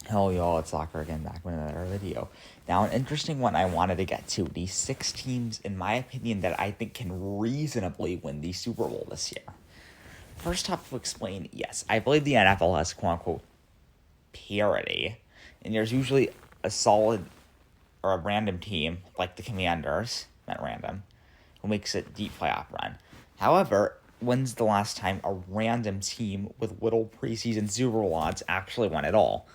Hell y'all, it's Soccer again, back with another video. Now, an interesting one I wanted to get to, the 6 teams, in my opinion, that I think can reasonably win the Super Bowl this year. First off, to explain, yes, I believe the NFL has quote-unquote parity, and there's usually a solid or a random team, like the Commanders, not random, who makes a deep playoff run. However, when's the last time a random team with little preseason Super Bowl odds actually won at all?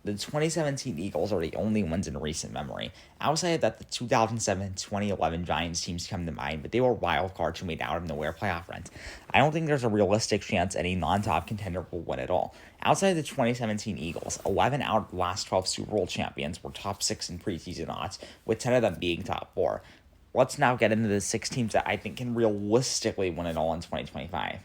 The 2017 Eagles are the only ones in recent memory. Outside of that, the 2007-2011 Giants teams come to mind, but they were wild cards who made out of nowhere playoff runs. I don't think there's a realistic chance any non-top contender will win at all. Outside of the 2017 Eagles, 11 out of the last 12 Super Bowl champions were top 6 in preseason odds, with 10 of them being top 4. Let's now get into the 6 teams that I think can realistically win it all in 2025.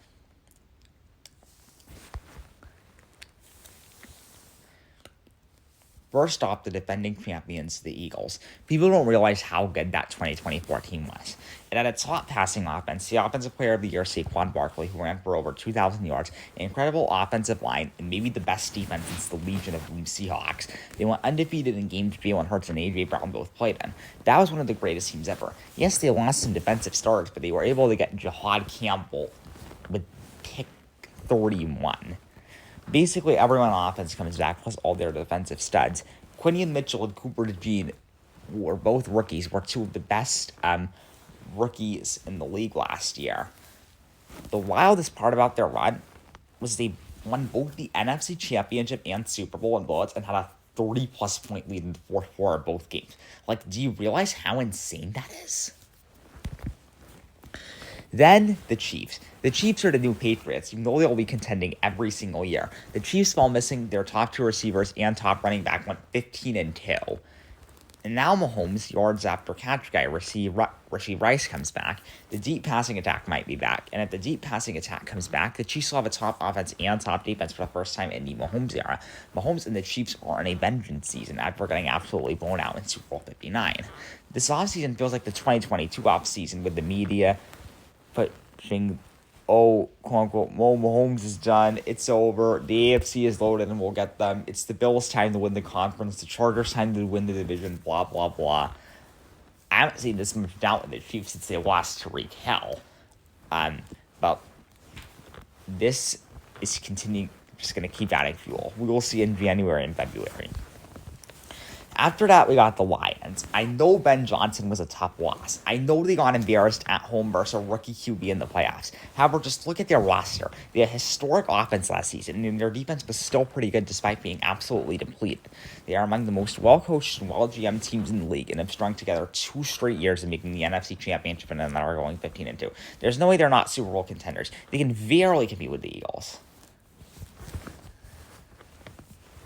First off, the defending champions, the Eagles. People don't realize how good that 2024 team was. It had a top passing offense, the Offensive Player of the Year, Saquon Barkley, who ran for over 2,000 yards, an incredible offensive line, and maybe the best defense since the Legion of Boom Seahawks. They went undefeated in games Jalen Hurts and A.J. Brown both played in. That was one of the greatest teams ever. Yes, they lost some defensive starters, but they were able to get Jahad Campbell with pick 31. Basically, everyone on offense comes back, plus all their defensive studs. Quinion Mitchell and Cooper DeJean were both rookies, were two of the best rookies in the league last year. The wildest part about their run was they won both the NFC Championship and Super Bowl in bullets and had a 30-plus point lead in the fourth quarter of both games. Like, do you realize how insane that is? Then the Chiefs. The Chiefs are the new Patriots, even though they'll be contending every single year. The Chiefs, while missing their top 2 receivers and top running back, went 15-2. And now Mahomes, yards after catch guy, Rashee Rice comes back. The deep passing attack might be back. And if the deep passing attack comes back, the Chiefs will have a top offense and top defense for the first time in the Mahomes era. Mahomes and the Chiefs are in a vengeance season after getting absolutely blown out in Super Bowl 59. This offseason feels like the 2022 offseason with the media pushing, quote-unquote, Mahomes is done, it's over, the AFC is loaded and we'll get them, it's the Bills' time to win the conference, the Chargers' time to win the division, blah, blah, blah. I haven't seen this much doubt in the Chiefs since they lost to Tyreek Hill. But this is just going to keep adding fuel. We will see in January and February. After that, we got the Lions. I know Ben Johnson was a tough loss. I know they got embarrassed at home versus a rookie QB in the playoffs. However, just look at their roster. They had a historic offense last season, and their defense was still pretty good despite being absolutely depleted. They are among the most well-coached and well-GM teams in the league and have strung together 2 straight years of making the NFC Championship and then are going 15-2. There's no way they're not Super Bowl contenders. They can barely compete with the Eagles.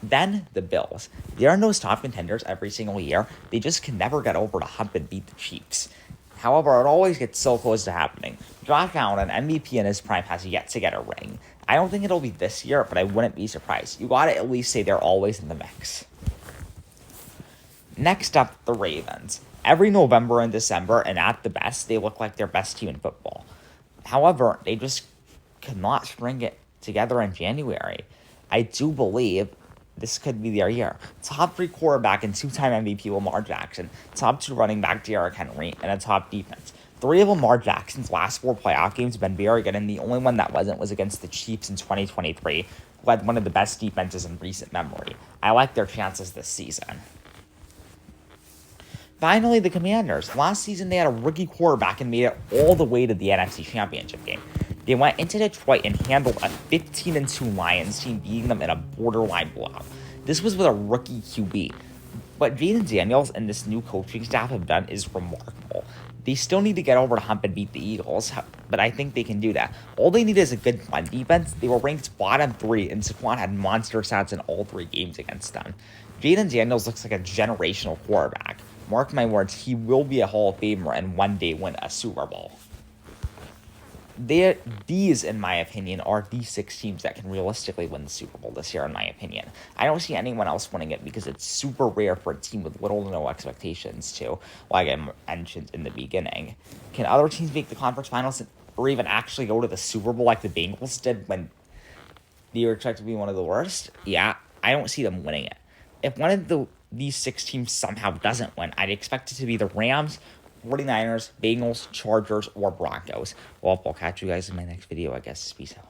Then the Bills. They are those top contenders every single year. They just can never get over the hump and beat the Chiefs. However, it always gets so close to happening. Josh Allen, an MVP in his prime, has yet to get a ring. I don't think it'll be this year, but I wouldn't be surprised. You gotta at least say they're always in the mix. Next up, the Ravens. Every November and December, and at the best, they look like their best team in football. However, they just could not string it together in January. I do believe this could be their year. Top 3 quarterback and 2-time MVP Lamar Jackson, top 2 running back Derrick Henry, and a top defense. 3 of Lamar Jackson's last 4 playoff games have been very good, and the only one that wasn't was against the Chiefs in 2023, who had one of the best defenses in recent memory. I like their chances this season. Finally, the Commanders. Last season, they had a rookie quarterback and made it all the way to the NFC Championship game. They went into Detroit and handled a 15-2 Lions team, beating them in a borderline blowout. This was with a rookie QB. What Jayden Daniels and this new coaching staff have done is remarkable. They still need to get over the hump and beat the Eagles, but I think they can do that. All they need is a good run defense. They were ranked bottom 3, and Saquon had monster stats in all 3 games against them. Jayden Daniels looks like a generational quarterback. Mark my words, he will be a Hall of Famer and one day win a Super Bowl. These, in my opinion, are the 6 teams that can realistically win the Super Bowl this year, in my opinion. I don't see anyone else winning it because it's super rare for a team with little to no expectations to, like I mentioned in the beginning. Can other teams make the conference finals or even actually go to the Super Bowl like the Bengals did when they were expected to be one of the worst? Yeah, I don't see them winning it. If one of these 6 teams somehow doesn't win, I'd expect it to be the Rams, 49ers, Bengals, Chargers, or Broncos. Well, I'll catch you guys in my next video, I guess. Peace out.